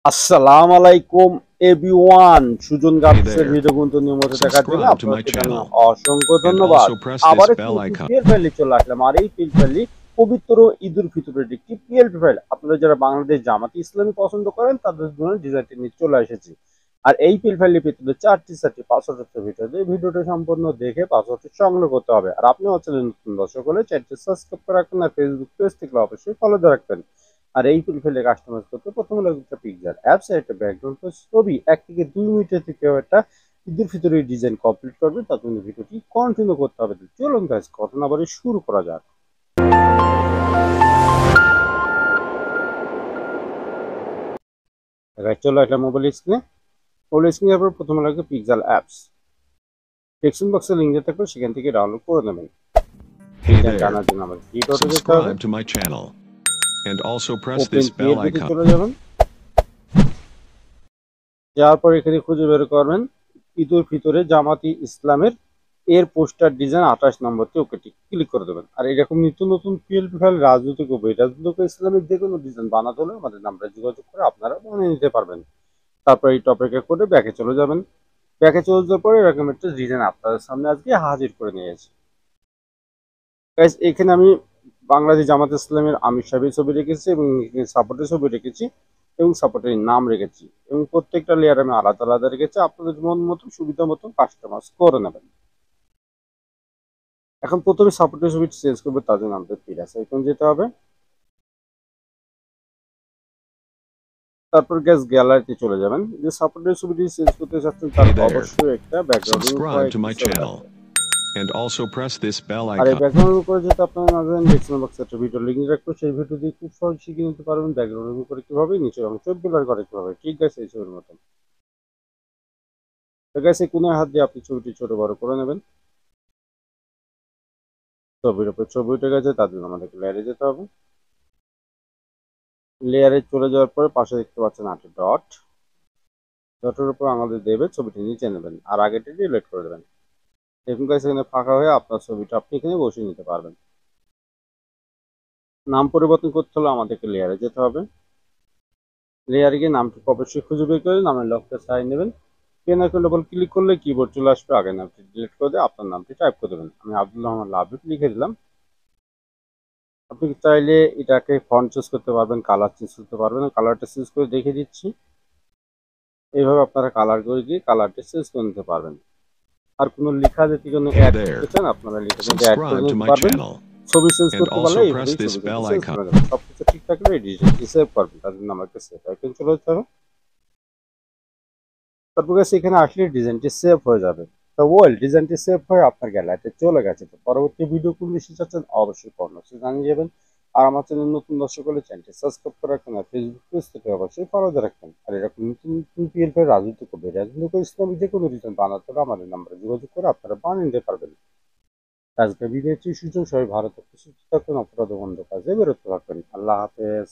আসসালামু আলাইকুম everyone, Sujan Hey গার্ডসের there. ভিডিও কিন্তু নিয়মিত দেখার জন্য Subscribe to my আপনাকে জানাই channel অসংখ্য and ধন্যবাদ। also press this আবার একটি bell নতুন icon. পিএল ফাইলে চলে আসলাম, আর এই পিএল ফাইলটি পবিত্র ঈদুল ফিতরের একটি পিএল ফাইল। আপনারা যারা বাংলাদেশ জামাতি ইসলামী পছন্দ করেন তাদের জন্য ডিজাইনটি নিয়ে চলে এসেছি। আর এই পিএল ফাইলের ভিতরে চারটি পাসওয়ার্ডের ভিতরে ভিডিওটি সম্পূর্ণ দেখে পাসওয়ার্ডটি সংগ্রহ করতে হবে। আর আপনি হচ্ছেন নতুন দর্শক হলে চ্যানেলটি সাবস্ক্রাইব করে রাখবেন, আর ফেসবুক পেজ থেকে অবশ্যই ফলো দিয়ে রাখবেন। আর এই ফিল্ডে কাস্টমাইজ করতে প্রথমে লাগবে একটা পিকচার অ্যাপস, একটা ব্যাকগ্রাউন্ড ছবি 1 থেকে 2 মিনিটের থেকে একটা ঈদের ভিতরে ডিজাইন কমপ্লিট করবে। তার জন্য ভিডিওটি কন্টিনিউ করতে হবে। চলুন গাইস, কথা না বলে শুরু করা যাক। চলো একটা মোবাইল স্ক্রিনে পর প্রথমে লাগবে পিক্সেল অ্যাপস। টেক্সট বক্সে লিংক দিয়ে থাকবে, সেখান থেকে ডাউনলোড করে নেবেন। Hey there. জানার জন্য আমাদের কি করতে হবে, Subscribe to my channel and also press open this bell create icon. চলে যাবেন। যাওয়ার পর এখানে খুঁজে বের করবেন ঈদুল ফিতরে জামাতি ইসলামের এর পোস্টার ডিজাইন 28 নম্বরতে ওকে ক্লিক করে দেবেন। আর এরকম নিত্য নতুন পিএলপি ফাইল রাজনৈতিক ও রাজনৈতিক ইসলামিক যে কোনো ডিজাইন বানাতে হলে আমাদের নাম্বারে যোগাযোগ করে আপনারা বানিয়ে নিতে পারবেন। তারপর এই টপিকে করে ব্যাকে চলে যাবেন। ব্যাকে চলে যাওয়ার পরে এরকম একটা ডিজাইন আপনাদের সামনে আজকে হাজির করে নিয়েছি। গাইস, এখানে আমি বাংলাদেশ জামাত ইসলামের আমির সাহেবের ছবি রেখেছি এবং সাপোর্টের ছবি রেখেছি এবং সাপোর্টের নাম রেখেছি এবং প্রত্যেকটা লেয়ার আমি আলাদা আলাদা রেখেছি। আপনাদের মন মতো সুবিধা মতো কাস্টমাইজ করে নেবেন। এখন প্রথমে সাপোর্টের ছবি চেঞ্জ করবে, তার জন্য আমাদের পিরাস আইকন যেতে হবে। তারপর গ্যালারিতে চলে যাবেন। যে সাপোর্টের ছবিটি চেঞ্জ করতে চাচ্ছেন তার Hey there. অবশ্যই একটা background Subscribe to my channel and also press this bell আর এই icon. ব্যাকগ্রাউন্ডের উপরে যেটা আপনারা না জানেন, ডেসক্রিপশন বক্সে একটা ভিডিও লিংক রাখবো, সেই ভিডিও দিয়ে খুব সহজে শিখে নিতে পারবেন ব্যাকগ্রাউন্ডের উপরে কিভাবে নিচের অংশ ব্লার করে কিভাবে। ঠিক আছে, এই ছবির মতন। তো গাইস, এই কোণের হাত দিয়ে আপনি ছবিটি ছোট বড় করে নেবেন। ছবির উপর ছবি উঠে গেছে, তার জন্য আমাদেরকে লেয়ারে যেতে হবে। লেয়ারে চলে যাওয়ার পরে পাশে দেখতে পাচ্ছেন 8 ডট, ডটের উপর আমাদের দেবে ছবিটি নিচে নেবেন আর আগেটি ডিলিট করে দেবেন। দেখুন গাইস, এখানে ফাঁকা হয়ে আপনার ছবিটা আপনি এখানে বসিয়ে নিতে পারবেন। নাম পরিবর্তন করতে হলে আমাদেরকে লেয়ারে যেতে হবে। লেয়ারে গিয়ে নামটি অবশ্যই খুঁজে বের করে নামের লকটা সাইন নেবেন। পেন আইকন ডবল ক্লিক করলে কিবোর্ড চলে আসবে, আগের নামটি ডিলিট করে দিয়ে আপনার নামটি টাইপ করে দেবেন। আমি আব্দুল রহমান লাবিব লিখে দিলাম। আপনি চাইলে এটাকে ফন্ট চুজ করতে পারবেন, কালার চুজ করতে পারবেন। কালারটা চুজ করে দেখে দিচ্ছি। এইভাবে আপনারা কালার করে দিয়ে কালারটা চুজ করে নিতে পারবেন। আর কোনো লেখা যদি কোনো Hey অ্যাড there. করতে চান আপনারা লেখা কিন্তু অ্যাড করে Subscribe to নিতে my পারবেন। channel ছবি চেঞ্জ and করতে পারলে also press এইভাবেই this ছবি কিন্তু bell চেঞ্জ icon. করে দেবেন। সবকিছু ঠিক থাকলে এই ডিজাইনটি সেভ করবেন, তার জন্য আমাকে সেভ আইকন চলে যেতে হবে। তারপর কাছে এখানে আসলে ডিজাইনটি সেভ হয়ে যাবে। তো ডিজাইনটি সেভ হয়ে আপনার গ্যালারিতে চলে গেছে। তো পরবর্তী ভিডিও কোন বিষয়ে চাচ্ছেন অবশ্যই কমেন্টসে জানিয়ে যাবেন। আর আমার চ্যানেল নতুন দর্শক হলে চ্যানেলটি সাবস্ক্রাইব করে রাখবেন, আর ফেসবুক পেজ থেকে অবশ্যই ফলো দিয়ে রাখবেন। আর এরকম নতুন নতুন পিএলপি রাজনৈতিক ও রাজনৈতিক ইসলামিক যে কোনো ডিজাইন বানাতে হলে আমাদের নাম্বারে যোগাযোগ করে আপনারা বানিয়ে নিতে পারবেন। আজকে বিদায়, সুযোগ সবাই ভালো থাকতে সুস্থ থাকবেন, অপরাধ বন্ধ কাজে বেরোতে পারবেন। আল্লাহ হাফেজ।